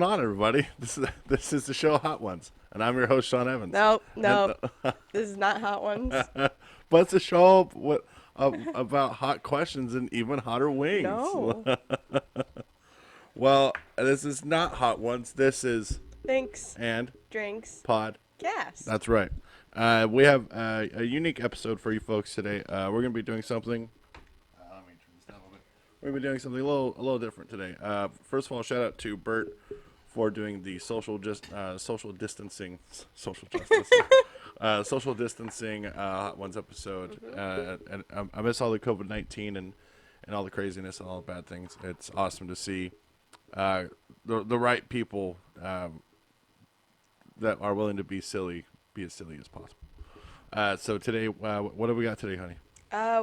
On, everybody. This is the show Hot Ones, and I'm your host Sean Evans. No, And no, this is not Hot Ones. but it's a show about hot questions and even hotter wings. No. Well, this is not Hot Ones. This is Thanks. and Drinks. Pod. Gas. That's right. We have a unique episode for you folks today. We're gonna be doing something. Let me turn this down a little bit. We're gonna be doing something a little different today. First of all, shout out to Bert for doing the social distancing, social justice, social distancing Hot Ones episode. And I miss all the COVID-19 and all the craziness and all the bad things. It's awesome to see the right people that are willing to be as silly as possible. So today, what do we got today, honey?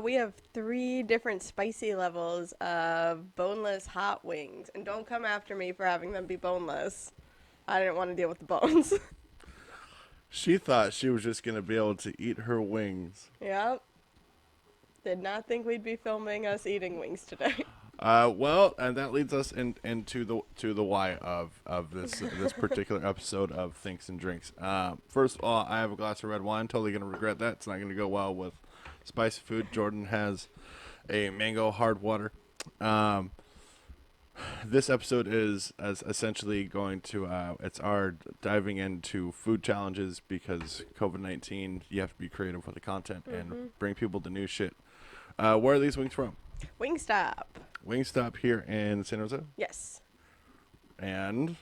We have 3 different spicy levels of boneless hot wings. And don't come after me for having them be boneless. I didn't want to deal with the bones. She thought she was just going to be able to eat her wings. Yep. Did not think we'd be filming us eating wings today. Well, and that leads us into the why of this particular episode of Thinks and Drinks. First of all, I have a glass of red wine. Totally going to regret that. It's not going to go well with spicy food. Jordan has a mango hard water. This episode is essentially going to it's our diving into food challenges because COVID-19. You have to be creative with the content and bring people to new shit. Where are these wings from? Wingstop. Wingstop here in San Jose. Yes. And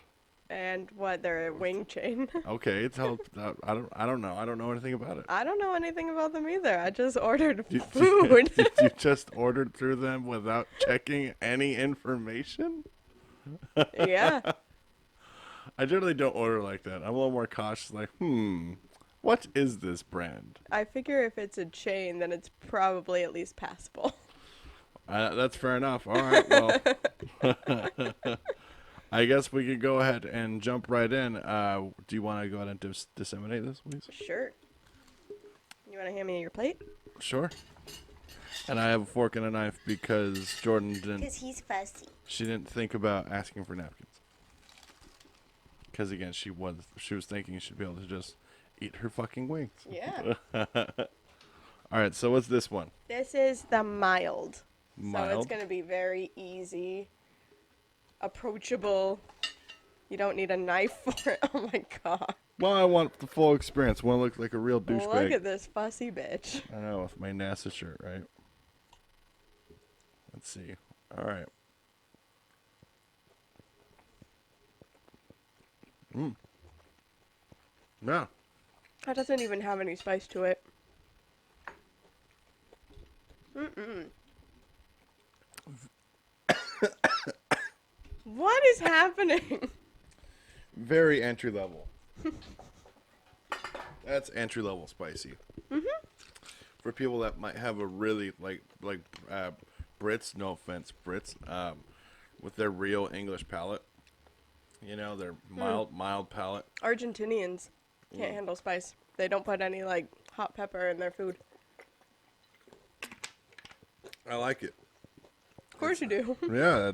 what, they're a wing chain. okay, tell I don't know anything about it. I don't know anything about them either. I just ordered Did food. you just ordered through them without checking any information? Yeah. I generally don't order like that. I'm a little more cautious, like, what is this brand? I figure if it's a chain, then it's probably at least passable. That's fair enough. All right, well, I guess we could go ahead and jump right in. Do you want to go ahead and disseminate this, please? Sure. You want to hand me your plate? Sure. And I have a fork and a knife because Jordan didn't. Because he's fussy. She didn't think about asking for napkins. Because again, she was thinking she'd be able to just eat her fucking wings. Yeah. All right, so what's this one? This is the mild. So Mild? it's going to be very easy, approachable. You don't need a knife for it. Oh my god. Well, I want the full experience. I want to look like a real Look douchebag. at this fussy bitch. I know, with my NASA shirt, right? Let's see. All right. Yeah. That doesn't even have any spice to it. What is happening? Very entry level. That's entry level spicy. For people that might have a really like Brits, no offense, Brits, with their real English palate. You know, their mild palate. Argentinians can't handle spice. They don't put any like hot pepper in their food. I like it. Of course you do. Yeah.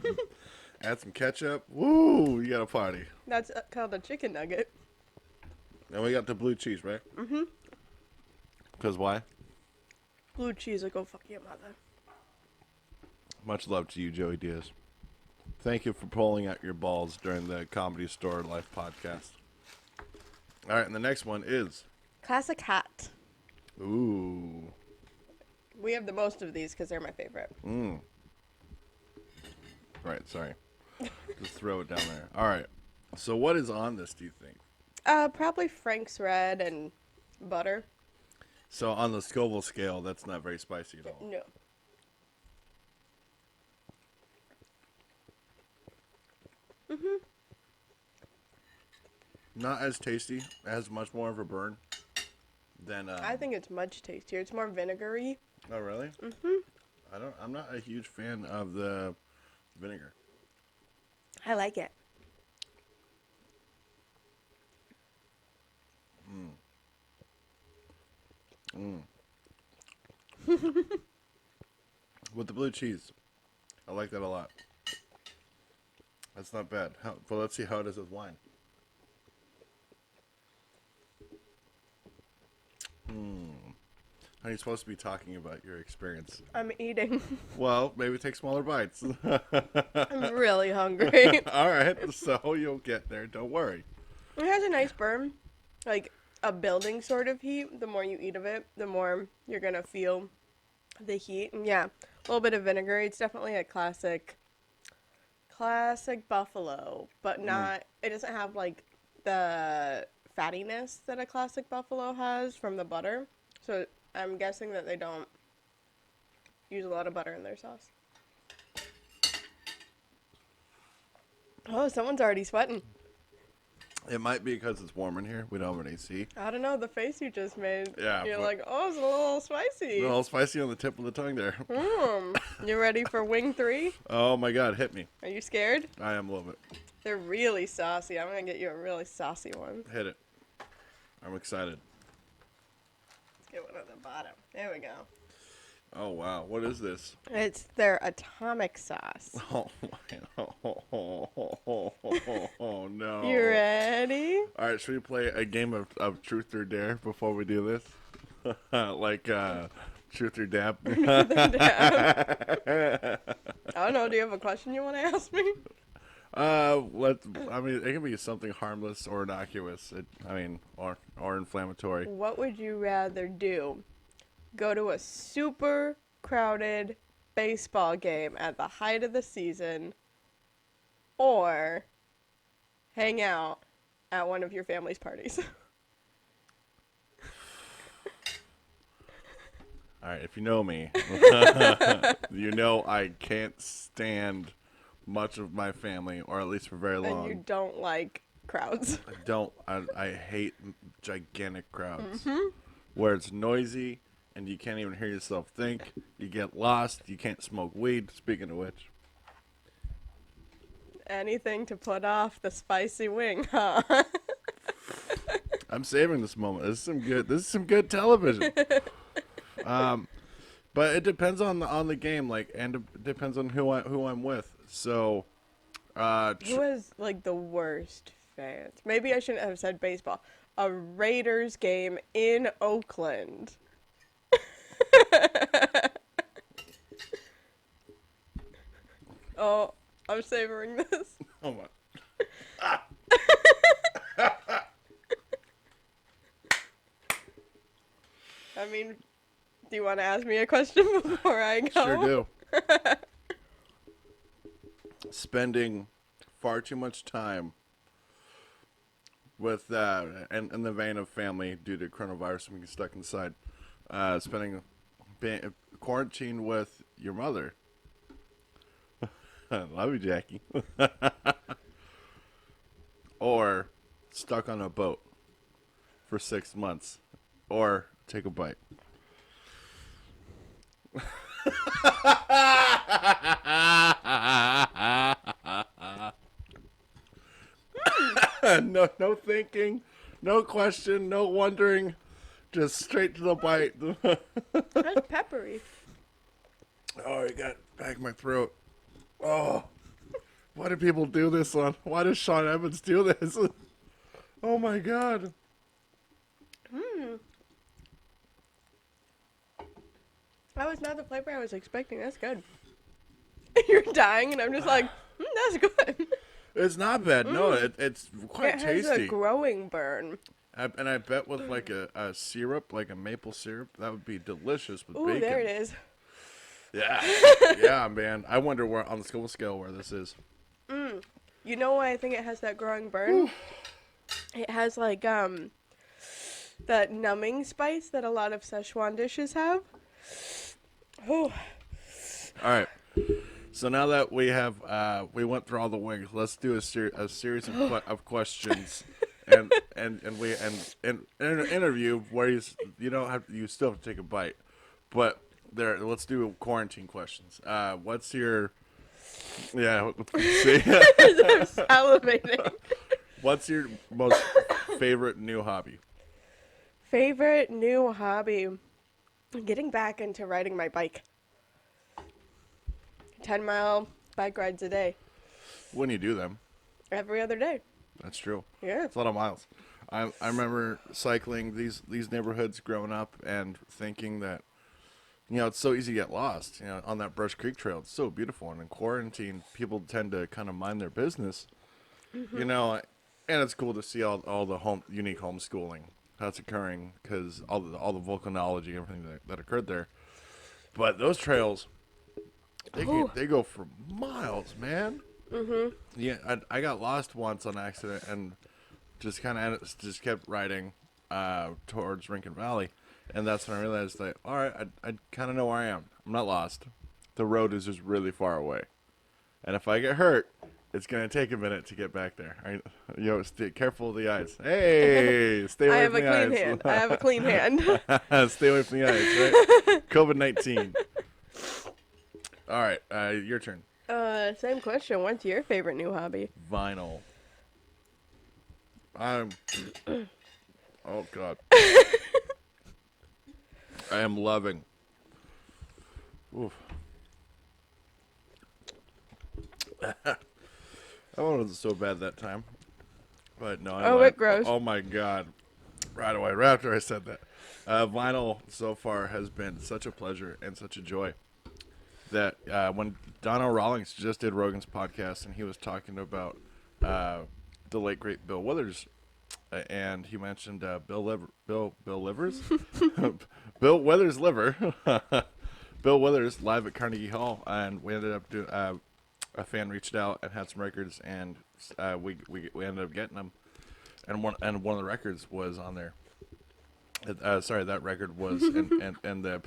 Add some ketchup. Woo! You got a party. That's called a chicken nugget. And we got the blue cheese, right? Because why? Blue cheese will go fuck your mother. Much love to you, Joey Diaz. Thank you for pulling out your balls during the Comedy Store Life podcast. All right, and the next one is... Classic hot. Ooh. We have the most of these because they're my favorite. Right, sorry. Just throw it down there. All right. So what is on this, do you think? Probably Frank's Red and butter. So on the Scoville scale, that's not very spicy at all. No. Not as tasty. It has much more of a burn than... I think it's much tastier. It's more vinegary. Oh, really? I'm not a huge fan of the vinegar. I like it. With the blue cheese, I like that a lot. That's not bad. But let's see how it is with wine. How are you supposed to be talking about your experience? I'm eating. Well, maybe take smaller bites. I'm really hungry. All right, so you'll get there. Don't worry. It has a nice burn, like a building sort of heat. The more you eat of it, the more you're gonna feel the heat. And yeah, a little bit of vinegar. It's definitely a classic buffalo, but not. It doesn't have like the fattiness that a classic buffalo has from the butter. So I'm guessing that they don't use a lot of butter in their sauce. Oh, someone's already sweating. It might be because it's warm in here. We don't have an AC. I don't know, the face you just made. Yeah, You're but- like, oh, it's a little spicy. A little spicy on the tip of the tongue there. You ready for wing 3? Oh my God, hit me. Are you scared? I am a little bit. They're really saucy. I'm going to get you a really saucy one. Hit it. I'm excited. Let's get one at the bottom. There we go. Oh wow, what is this? It's their atomic sauce. Oh my, oh no. You ready? All right, should we play a game of truth or dare before we do this? Like truth or dab? I don't know. Do you have a question you want to ask me? I mean, it can be something harmless or innocuous. Or inflammatory. What would you rather do? Go to a super crowded baseball game at the height of the season, or hang out at one of your family's parties? All right, if you know me, you know I can't stand much of my family, or at least for very long. And you don't like crowds. I hate gigantic crowds where it's noisy and you can't even hear yourself think. You get lost. You can't smoke weed. Speaking of which, Anything to put off the spicy wing, huh? I'm saving this moment. This is some good television. But it depends on the game, and it depends on who I'm with. So, Who is like the worst fans? Maybe I shouldn't have said baseball. A Raiders game in Oakland. Oh, I'm savoring this. oh my. I mean, do you want to ask me a question before I go? Sure do. Spending far too much time with, in the vein of family due to coronavirus being stuck inside, quarantine with your mother. I love you, Jackie. Or stuck on a boat for 6 months. Or take a bite. No thinking, no question, no wondering, just straight to the bite. That's peppery. Oh, it got back in my throat. Oh, why do people do this on? Why does Sean Evans do this? Oh my God. That was not the flavor I was expecting. That's good. You're dying, and I'm just like, that's good. It's not bad. No, it's quite It tasty. has a growing burn. And I bet with like a syrup, like a maple syrup, that would be delicious with Ooh, bacon. there it is. Yeah, yeah, man. I wonder where on the school scale where this is. You know why I think it has that growing burn? It has like that numbing spice that a lot of Szechuan dishes have. Oh, All right. So now that we have we went through all the wings, let's do a series of questions, and an interview where you don't have you still have to take a bite, but let's do quarantine questions. What's your let's see. I'm salivating. What's your most favorite new hobby? Favorite new hobby? Getting back into riding my bike. 10-mile bike rides a day. when you do them. Every other day. That's true. Yeah. It's a lot of miles. I remember cycling these neighborhoods growing up and thinking that, it's so easy to get lost, on that Brush Creek Trail. It's so beautiful. And in quarantine, people tend to kind of mind their business, and it's cool to see all the unique homeschooling that's occurring because all the volcanology and everything that occurred there. But those trails, they go for miles, man. Yeah, I got lost once on accident and just kept riding towards Rincon Valley, and that's when I realized that all right, I kind of know where I am. I'm not lost. The road is just really far away, and if I get hurt, it's gonna take a minute to get back there. Stay careful of the ice. Hey, stay I away have from a the clean ice. hand. I have a clean hand. Stay away from the ice, right? COVID-19. All right, your turn. Same question. What's your favorite new hobby? Vinyl. Oh God. I am loving. Oof. I wasn't so bad that time, but no. It grows. Oh my God! Right away, right after I said that, vinyl so far has been such a pleasure and such a joy. That when Donnell Rawlings just did Rogan's podcast and he was talking about the late great Bill Withers, and he mentioned Bill Livers, Bill Withers liver, Bill Withers live at Carnegie Hall, and we ended up doing. A fan reached out and had some records, and we ended up getting them, and one of the records was on there. Sorry, that record was and the.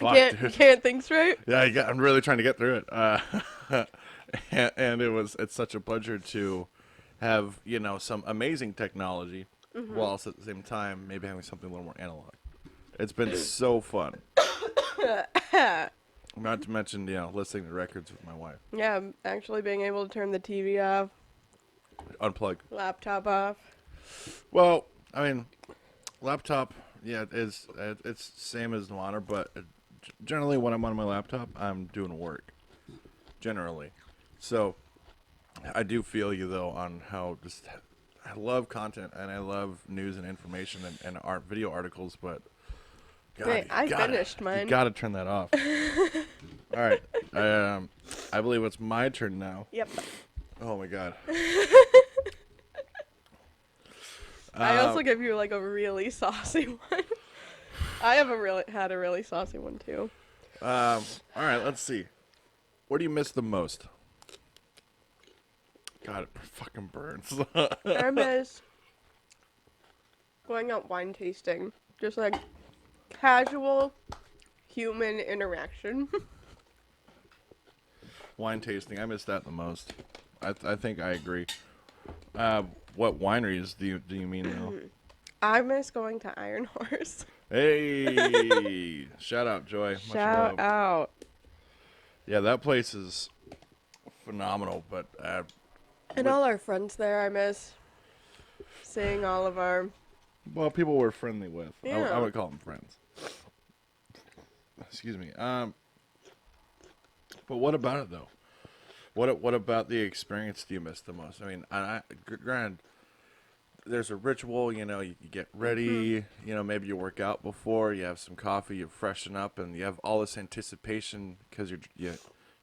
Can't think straight. Yeah, I'm really trying to get through it. And it's such a pleasure to have some amazing technology, while also at the same time maybe having something a little more analog. It's been so fun. Not to mention listening to records with my wife. Yeah, actually being able to turn the TV off, Unplug. laptop off. Well, I mean, laptop. Yeah, it's same as Nwana, but generally when I'm on my laptop, I'm doing work. Generally, so I do feel you though on how I love content and I love news and information and art video articles, but God, Wait, I finished mine. You gotta turn that off. All right, I believe it's my turn now. Yep. Oh my God. I also give you like a really saucy one. I have had a really saucy one too. All right, let's see. What do you miss the most? God, it fucking burns. I miss going out wine tasting. Just like casual human interaction. Wine tasting, I miss that the most. I think I agree. What wineries do you mean though? I miss going to Iron Horse. Hey, shout out Joy. Much Shout love. out. Yeah, that place is phenomenal. But And all our friends there, I miss seeing all of our. well, people we're friendly with. Yeah. I would call them friends. Excuse me. But what about it though? What about the experience do you miss the most? I mean, granted, there's a ritual. You get ready. Maybe you work out before. You have some coffee. You freshen up, and you have all this anticipation because you're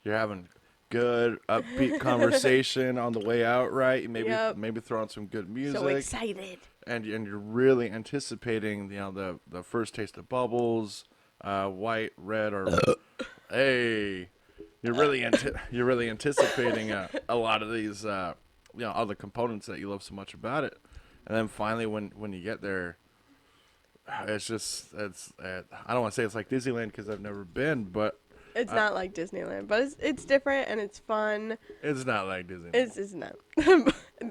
having good upbeat conversation on the way out. Right? Maybe throw on some good music. So excited. And you're really anticipating the first taste of bubbles, white, red, or hey. You're really anticipating a lot of these all the components that you love so much about it, and then finally when you get there, I don't want to say it's like Disneyland because I've never been, but It's not like Disneyland, but it's different and it's fun. it's not like Disneyland. It's not.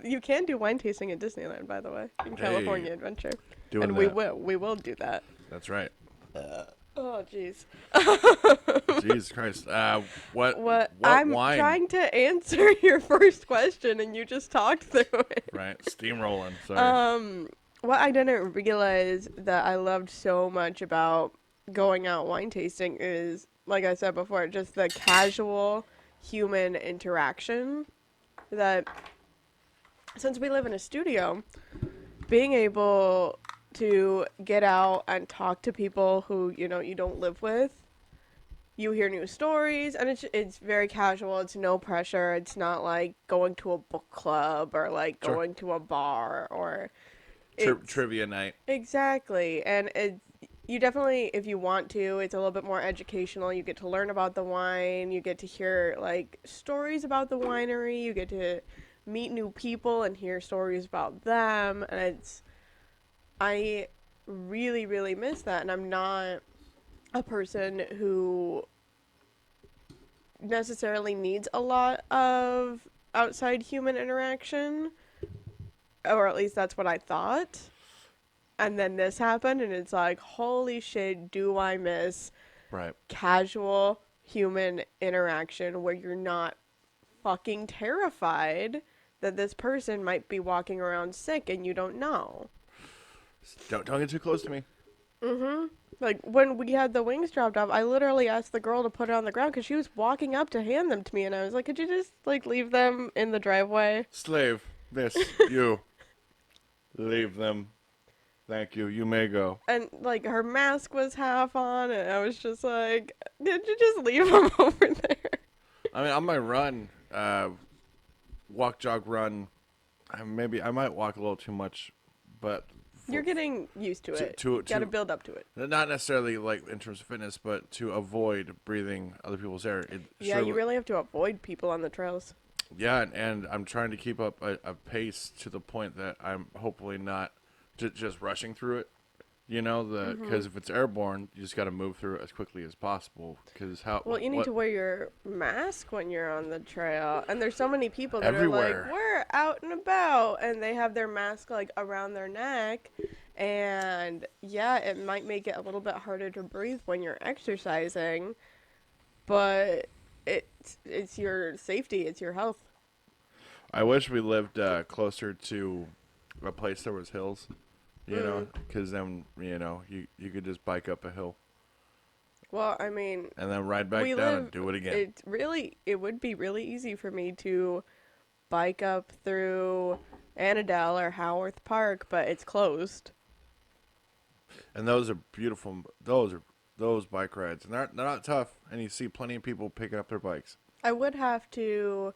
You can do wine tasting at Disneyland, by the way, in California Adventure, and we will do that. That's right. Oh, jeez. Jesus Christ. What I'm wine? trying to answer your first question, and you just talked through it. Right, steamrolling. Sorry. What I didn't realize that I loved so much about going out wine tasting is, like I said before, just the casual human interaction. that since we live in a studio, being able to get out and talk to people who, you don't live with, you hear new stories, and it's very casual. It's no pressure. It's not like going to a book club or like Sure. going to a bar or it's Trivia night. exactly. And you definitely, if you want to, it's a little bit more educational. You get to learn about the wine. You get to hear like stories about the winery. You get to meet new people and hear stories about them. And I really, really miss that. And I'm not a person who necessarily needs a lot of outside human interaction, or at least that's what I thought. And then this happened, and it's like, holy shit, do I miss Right. casual human interaction where you're not fucking terrified that this person might be walking around sick and you don't know. Don't get too close to me. Like, when we had the wings dropped off, I literally asked the girl to put it on the ground because she was walking up to hand them to me, and I was like, could you just, like, leave them in the driveway? Slave, miss, you. Leave them. Thank you. You may go. And, like, her mask was half on, and I was just like, did you just leave them over there? I mean, on my run, walk, jog, run, I might walk a little too much, but You're getting used to it. Gotta build up to it. not necessarily like in terms of fitness, but to avoid breathing other people's air. Yeah, you really have to avoid people on the trails. Yeah, and I'm trying to keep up a pace to the point that I'm hopefully not just rushing through it. Because if it's airborne, you just got to move through it as quickly as possible. Well, you need to wear your mask when you're on the trail, and there's so many people that everywhere. are like, we're out and about, and they have their mask like around their neck, and yeah, it might make it a little bit harder to breathe when you're exercising, but it's your safety, it's your health. I wish we lived closer to a place there was hills. Because then, you could just bike up a hill. Well, I mean, and then ride back down and do it again. It would be really easy for me to bike up through Annandale or Haworth Park, but it's closed. And those are beautiful. Those bike rides, and they're not tough. And you see plenty of people picking up their bikes. I would have to.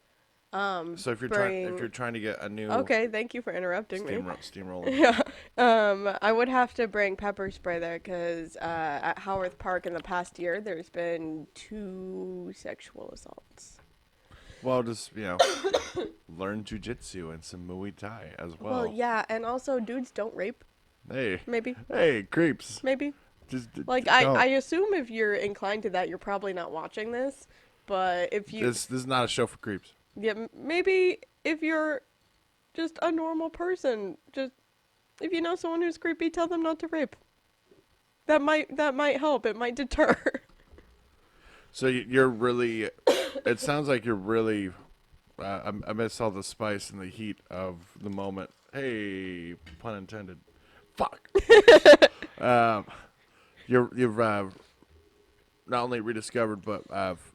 So if you're trying to get a new okay, thank you for interrupting me. Steamroller. Yeah. I would have to bring pepper spray there because at Haworth Park in the past year there's been 2 sexual assaults. Well, just learn jujitsu and some Muay Thai as well. Well, yeah, and also dudes don't rape. Hey. Maybe. Hey, creeps. Maybe. Just like I assume if you're inclined to that, you're probably not watching this. But if you this is not a show for creeps. Yeah, maybe if you're just a normal person, just if you know someone who's creepy, tell them not to rape. That might help. It might deter. So you're really. It sounds like you're really. I miss all the spice and the heat of the moment. Hey, pun intended. Fuck. You've not only rediscovered, but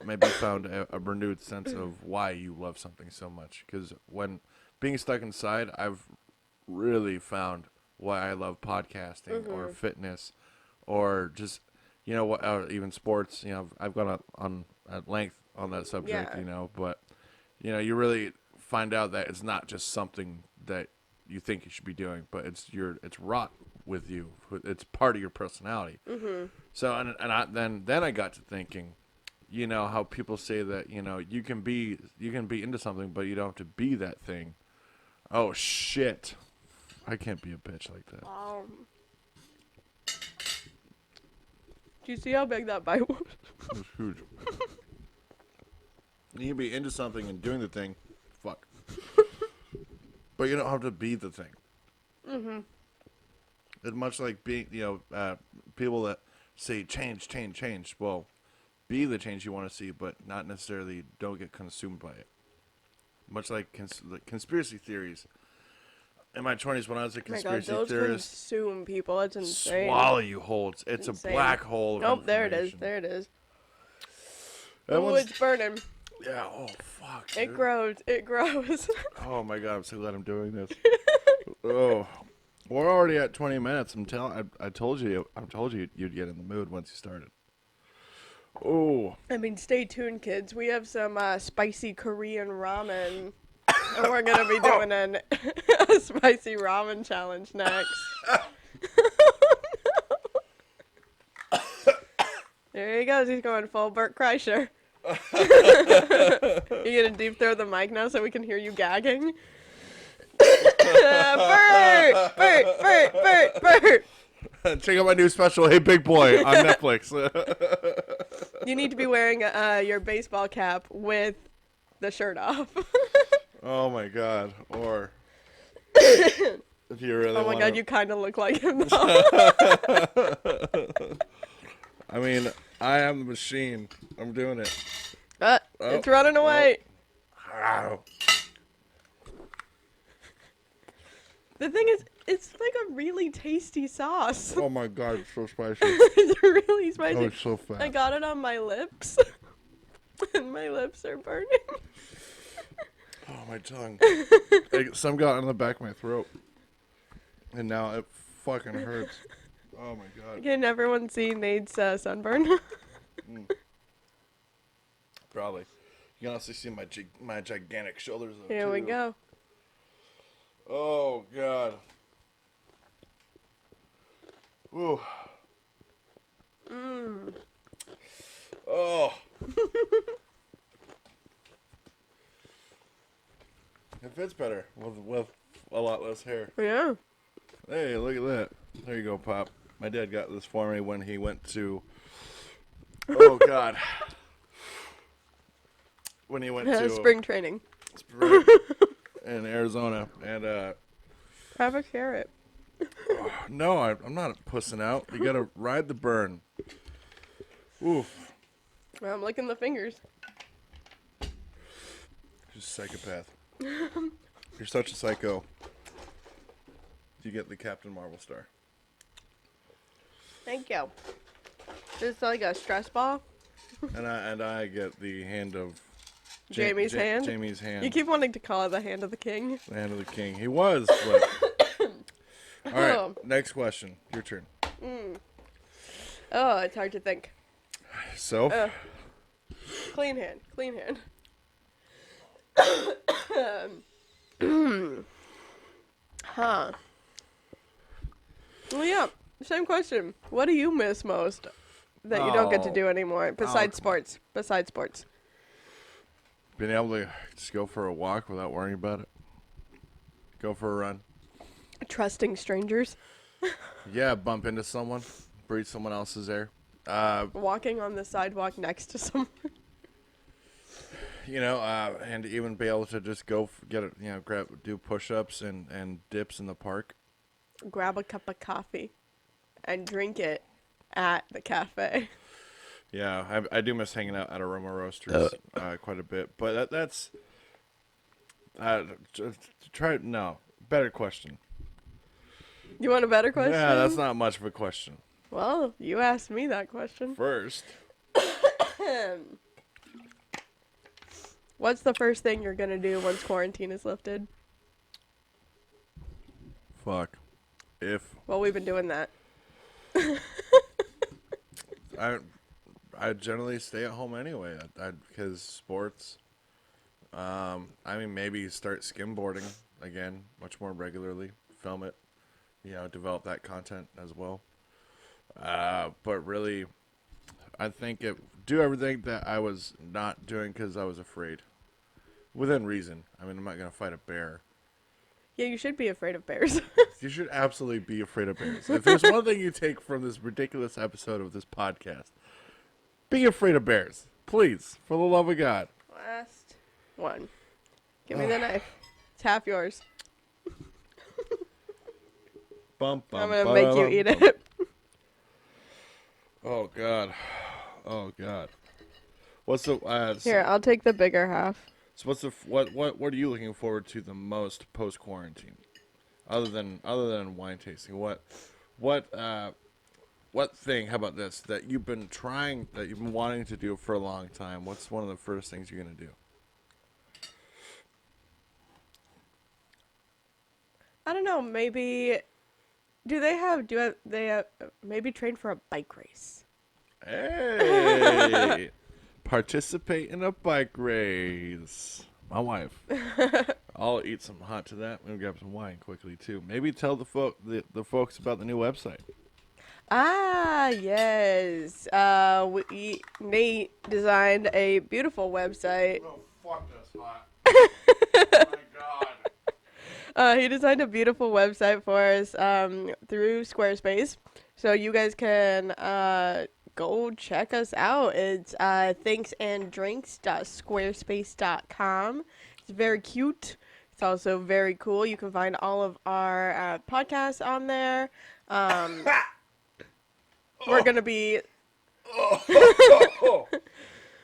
maybe found a renewed sense of why you love something so much. Because when being stuck inside, I've really found why I love podcasting or fitness or just, even sports. I've gone on at length on that subject, but, you really find out that it's not just something that you think you should be doing, but it's wrought with you. It's part of your personality. So then I got to thinking, how people say that you can be into something, but you don't have to be that thing. Oh shit! I can't be a bitch like that. Do you see how big that bite was? It was huge. You can be into something and doing the thing, fuck. But you don't have to be the thing. It's much like being, people that say change. Well, be the change you want to see, but not necessarily don't get consumed by it. Much like conspiracy theories. In my 20s, when I was a conspiracy theorist, consume people. It's insane. Swallow you whole. It's a black hole. Nope, there it is. Oh, it's burning. Yeah. Oh fuck. It Dude. grows. It grows. Oh my god. I'm so glad I'm doing this. Oh. We're already at 20 minutes. I told you. I told you you'd get in the mood once you started. Oh. I mean, stay tuned, kids. We have some spicy Korean ramen, and we're gonna be doing a spicy ramen challenge next. There he goes. He's going full Bert Kreischer. You gonna deep throw the mic now so we can hear you gagging? Bert! Bert! Bert! Bert! Bert! Check out my new special, Hey Big Boy, on Netflix. You need to be wearing your baseball cap with the shirt off. Oh my god. Or if you really Oh my wanna... god, you kind of look like him though. I mean, I am the machine. I'm doing it. It's running away. Ow. The thing is, it's like a really tasty sauce. Oh my god, it's so spicy. It's really spicy. Oh, it's so fat. I got it on my lips. And my lips are burning. Oh, my tongue. Some got on the back of my throat. And now it fucking hurts. Oh my god. Can everyone see Nate's sunburn? Probably. You can also see my gigantic shoulders though. Here we too. go. Oh god. Ooh. Oh. It fits better with a lot less hair. Yeah. Hey, look at that. There you go, Pop. My dad got this for me when he went to... Oh, God. When he went to... Spring training. Spring in Arizona. And, Have a carrot. no, I'm not pussing out. You gotta ride the burn. Oof. Well, I'm licking the fingers. Just psychopath. You're such a psycho. You get the Captain Marvel star. Thank you. This is like a stress ball. And I get the hand of Jamie's hand? Jamie's hand. You keep wanting to call it the hand of the king. The hand of the king. He was, but... All right, Oh. next question. Your turn. Oh, it's hard to think. So? Clean hand. Clean hand. Huh. Well, yeah. Same question. What do you miss most that you don't get to Oh. do anymore besides come on. sports? Besides sports. Being able to just go for a walk without worrying about it. Go for a run. Trusting strangers. Yeah, bump into someone. Breathe someone else's air. Walking on the sidewalk next to someone. And even be able to just go get it, do push-ups and dips in the park. Grab a cup of coffee and drink it at the cafe. Yeah, I do miss hanging out at Aroma Roasters quite a bit, but that's better question. You want a better question? Yeah, that's not much of a question. Well, you asked me that question. First, What's the first thing you're gonna do once quarantine is lifted? fuck, if Well, we've been doing that. I generally stay at home anyway, because sports. Maybe start skimboarding again much more regularly. Film it, develop that content as well. But really, I think do everything that I was not doing because I was afraid, within reason. I mean, I'm not gonna fight a bear. Yeah, you should be afraid of bears. You should absolutely be afraid of bears. If there's one thing you take from this ridiculous episode of this podcast, be afraid of bears. Please, for the love of God. Last one. Give me the knife. It's half yours. Bum, bum, I'm gonna make you eat bum. it. Oh God. Oh God. What's the Here, I'll take the bigger half. So what's the what are you looking forward to the most post quarantine, other than wine tasting? What what thing? How about this? That you've been wanting to do for a long time. What's one of the first things you're gonna do? I don't know. Maybe they have maybe train for a bike race? Hey, participate in a bike race. My wife. I'll eat some hot to that. We'll grab some wine quickly too. Maybe tell the folks about the new website. Ah, yes. Nate designed a beautiful website. Oh fuck, that's hot. Oh my god. He designed a beautiful website for us through Squarespace. So you guys can go check us out. It's thanksanddrinks.squarespace.com. It's very cute. It's also very cool. You can find all of our podcasts on there. We're going to be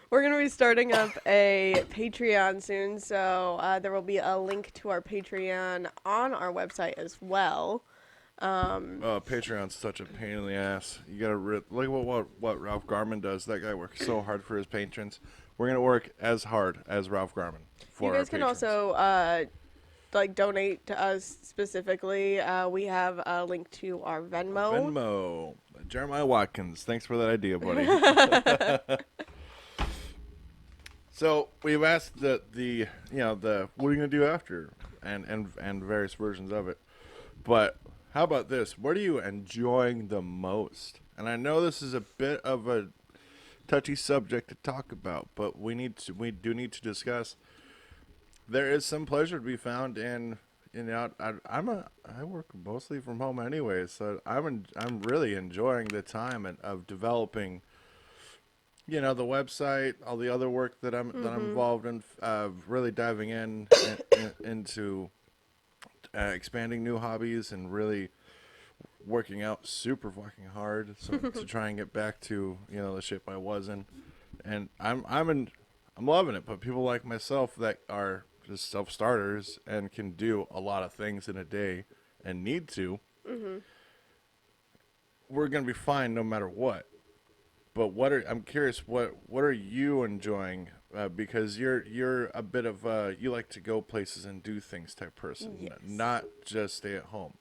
We're going to be starting up a Patreon soon, so there will be a link to our Patreon on our website as well. Patreon's such a pain in the ass. You gotta look at what Ralph Garman does. That guy works so hard for his patrons. We're gonna work as hard as Ralph Garman for You guys our can patrons. also donate to us specifically. We have a link to our Venmo. Venmo. Jeremiah Watkins. Thanks for that idea, buddy. So we've asked the what are you gonna do after and various versions of it. But how about this? What are you enjoying the most? And I know this is a bit of a touchy subject to talk about, but we do need to discuss. There is some pleasure to be found in I work mostly from home anyways, so I'm really enjoying the time of developing, the website, all the other work that I'm involved in, really diving into expanding new hobbies and really working out super fucking hard to try and get back to the shape I was in, and I'm loving it. But people like myself that are just self starters and can do a lot of things in a day and need to, we're gonna be fine no matter what. But I'm curious, what are you enjoying? Because you're a bit of you like to go places and do things type person, Yes. not just stay at home.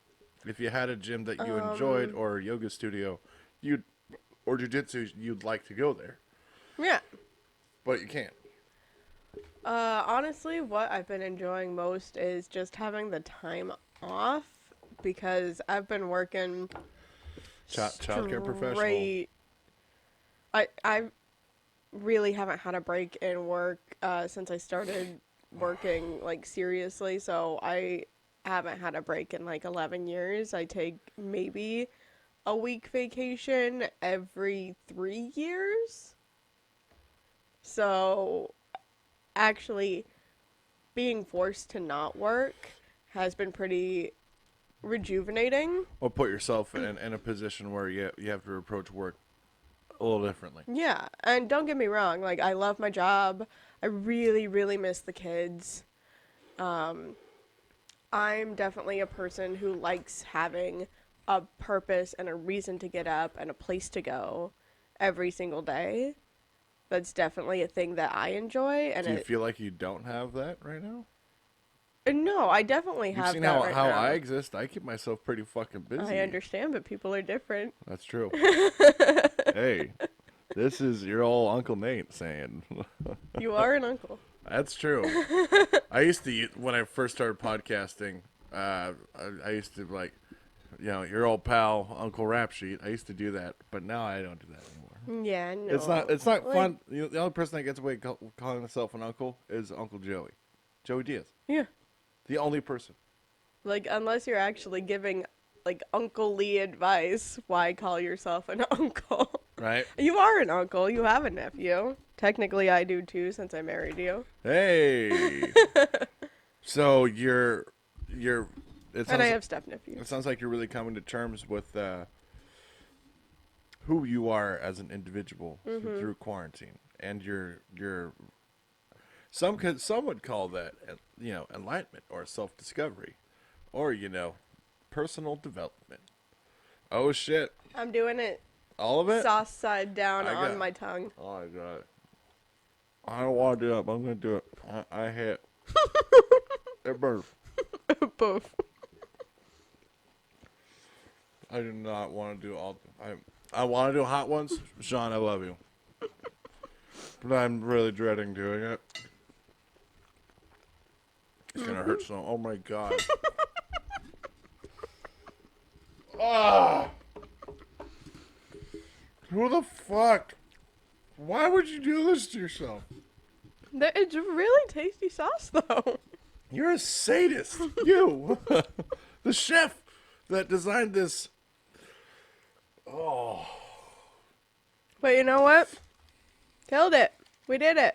If you had a gym that you enjoyed or a yoga studio, or jujitsu, you'd like to go there, Yeah. but you can't. Honestly, what I've been enjoying most is just having the time off because I've been working Childcare professional. straight. I really haven't had a break in work since I started working seriously, so I haven't had a break in 11 years. I take maybe a week vacation every 3 years. So actually being forced to not work has been pretty rejuvenating. Or put yourself in a position where you have to approach work a little differently. Yeah, and don't get me wrong, I love my job. I really, really miss the kids. I'm definitely a person who likes having a purpose and a reason to get up and a place to go every single day. That's definitely a thing that I enjoy. And Do you feel like you don't have that right now? No, I definitely You've have seen that how right how now. I exist. I keep myself pretty fucking busy. I understand, but people are different. That's true. Hey, this is your old Uncle Nate saying. You are an uncle. That's true. I used to, when I first started podcasting, I used to your old pal Uncle Rap Sheet. I used to do that, but now I don't do that anymore. Yeah, no. It's not fun. The only person that gets away calling himself an uncle is Uncle Joey Diaz. Yeah. The only person. Unless you're actually giving, Uncle Lee advice, why call yourself an uncle? Right? You are an uncle. You have a nephew. Technically, I do too, since I married you. Hey. So you're. And I have step-nephews. It sounds like you're really coming to terms with who you are as an individual through quarantine, and your. Some would call that enlightenment or self-discovery, or personal development. Oh shit! I'm doing it All of it? sauce side down I on got- my tongue. Oh my god. I don't want to do it, but I'm going to do it. I hate it. It burns. Both. I do not want to do all. I want to do hot ones. Sean, I love you. But I'm really dreading doing it. It's going to hurt so. Oh my god. Ah! Who the fuck? Why would you do this to yourself? It's really tasty sauce, though. You're a sadist. You. The chef that designed this. Oh. But you know what? Killed it. We did it.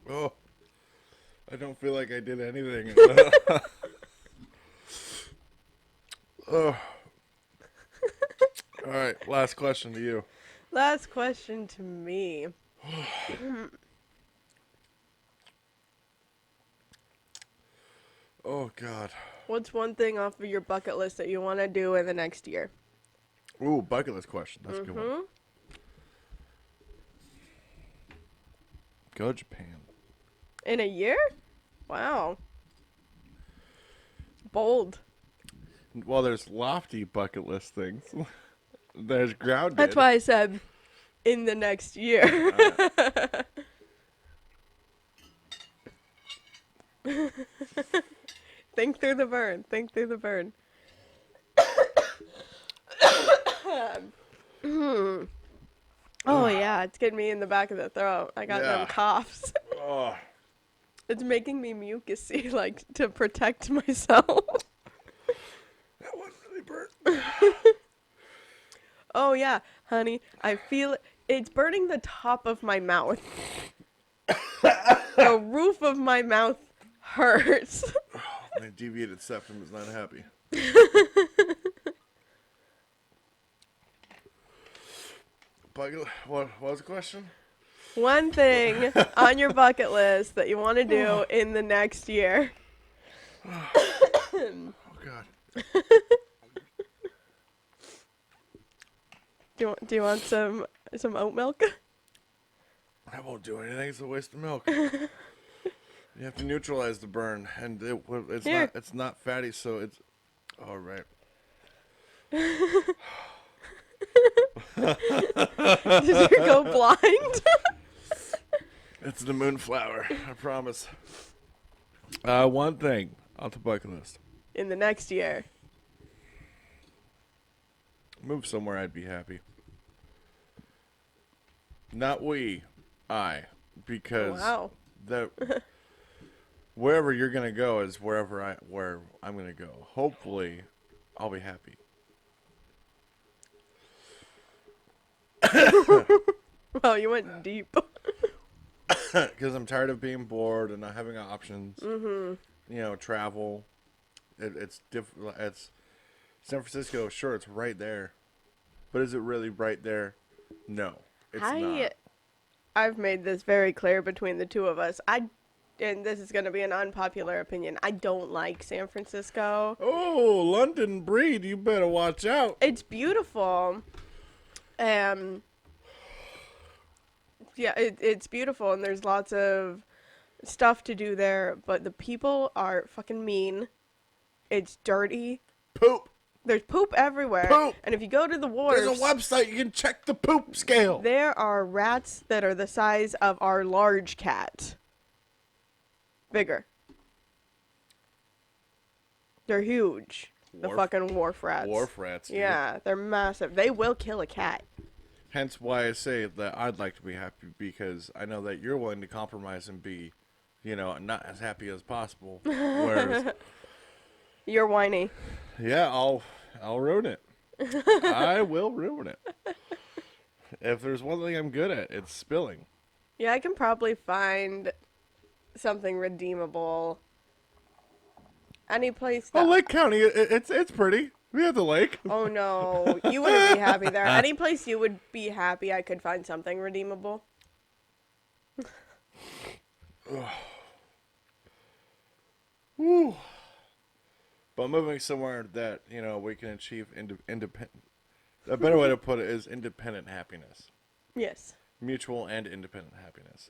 Oh. I don't feel like I did anything. Oh. All right, last question to you. Last question to me. Oh God. What's one thing off of your bucket list that you want to do in the next year? Ooh, bucket list question. That's a good one. Go to Japan. In a year? Wow. Bold. Well, there's lofty bucket list things. There's grounded. That's why I said in the next year. Think through the burn. Think through the burn. Oh, yeah. It's getting me in the back of the throat. I got them Yeah. coughs. Oh, It's making me mucusy, like, to protect myself. that one really burnt. Oh, yeah, honey. I feel it. It's burning the top of my mouth. The roof of my mouth hurts. My deviated septum is not happy. What was the question? One thing on your bucket list that you want to do in the next year. Oh God. Do you want some oat milk? I won't do anything. It's a waste of milk. You have to neutralize the burn, and Here. it's not fatty, so it's all right. Did you go blind? It's the moonflower. I promise. One thing on the bucket list: In the next year. move somewhere I'd be happy. Not I, because Wow. the wherever you're gonna go is where I'm gonna go. Hopefully, I'll be happy. Well, you went deep. Because I'm tired of being bored and not having options. Mm-hmm. You know, travel. It's different. It's San Francisco. Sure, it's right there, but is it really right there? No, it's not. I've made this very clear between the two of us. And this is going to be an unpopular opinion. I don't like San Francisco. Oh, London breed! You better watch out. It's beautiful. Yeah, it's beautiful, and there's lots of stuff to do there, but the people are fucking mean. It's dirty. Poop. There's poop everywhere. Poop. And if you go to the wharves, There's a website you can check the poop scale. there are rats that are the size of our large cat. Bigger. They're huge. The Wharf- fucking wharf rats. Wharf rats. Dude. Yeah, they're massive. They will kill a cat. Hence why I say that I'd like to be happy, because I know that you're willing to compromise and be, not as happy as possible. Whereas, You're whiny. yeah, I'll ruin it. I will ruin it. If there's one thing I'm good at, it's spilling. Yeah, I can probably find something redeemable. Any place that... Oh, Lake County, it's pretty. We have the lake. Oh, no. You wouldn't be happy there. Any place you would be happy, I could find something redeemable. Ooh. but moving somewhere that we can achieve independent. A better way to put it is independent happiness, Yes. mutual and independent happiness.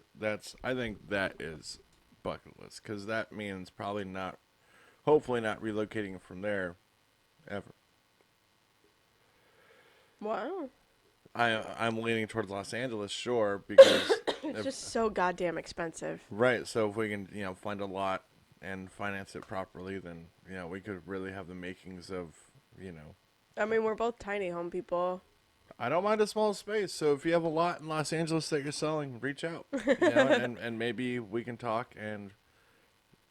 I think that is bucket list because that means probably not, hopefully not relocating from there, ever. Wow. I'm leaning towards Los Angeles, sure, because It's just so goddamn expensive. right. So if we can, find a lot and finance it properly, then we could really have the makings of, I mean, we're both tiny home people. I don't mind a small space. So if you have a lot in Los Angeles that you're selling, reach out, and maybe we can talk and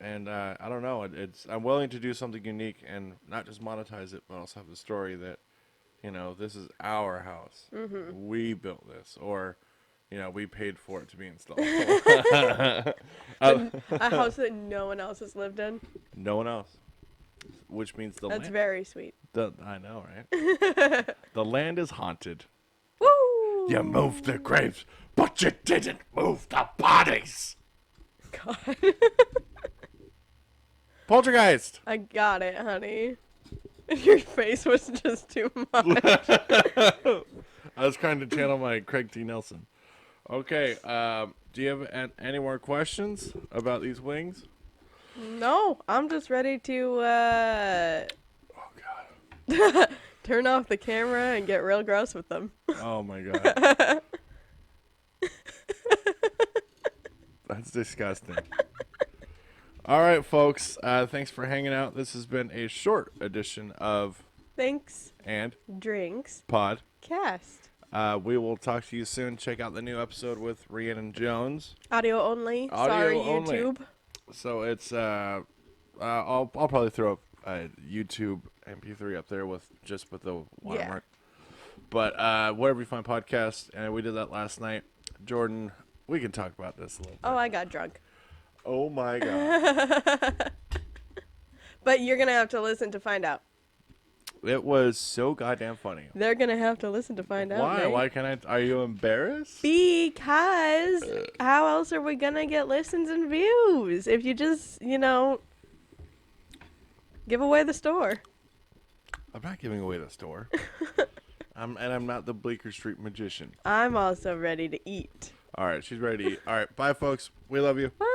I don't know. I'm willing to do something unique and not just monetize it, but also have the story that this is our house. Mm-hmm. We built this, or we paid for it to be installed. A house that no one else has lived in. No one else. Which means the That's land. very sweet. I know, right? The land is haunted. Woo! You moved the graves, but you didn't move the bodies. God. Poltergeist. I got it, honey. Your face was just too much. I was trying to channel my Craig T. Nelson. Okay, do you have any more questions about these wings? No, I'm just ready to Oh, God. turn off the camera and get real gross with them. Oh, my God. That's disgusting. All right, folks. Thanks for hanging out. This has been a short edition of Thanks. And Drinks. Pod. Cast. We will talk to you soon. Check out the new episode with Rhiannon Jones. Audio only. Audio Sorry, only. YouTube. So it's I'll probably throw up a YouTube MP3 up there with the watermark. Yeah. But wherever you find podcasts, and we did that last night. Jordan, we can talk about this a little bit. Oh, I got drunk. Oh my God. But you're gonna have to listen to find out. It was so goddamn funny. They're gonna have to listen to find out. Why? Mate. Why can't I? Are you embarrassed? Because how else are we gonna get listens and views if you just, give away the store? I'm not giving away the store. I'm not the Bleecker Street magician. I'm also ready to eat. All right, she's ready to eat. All right, bye, folks. We love you. Bye.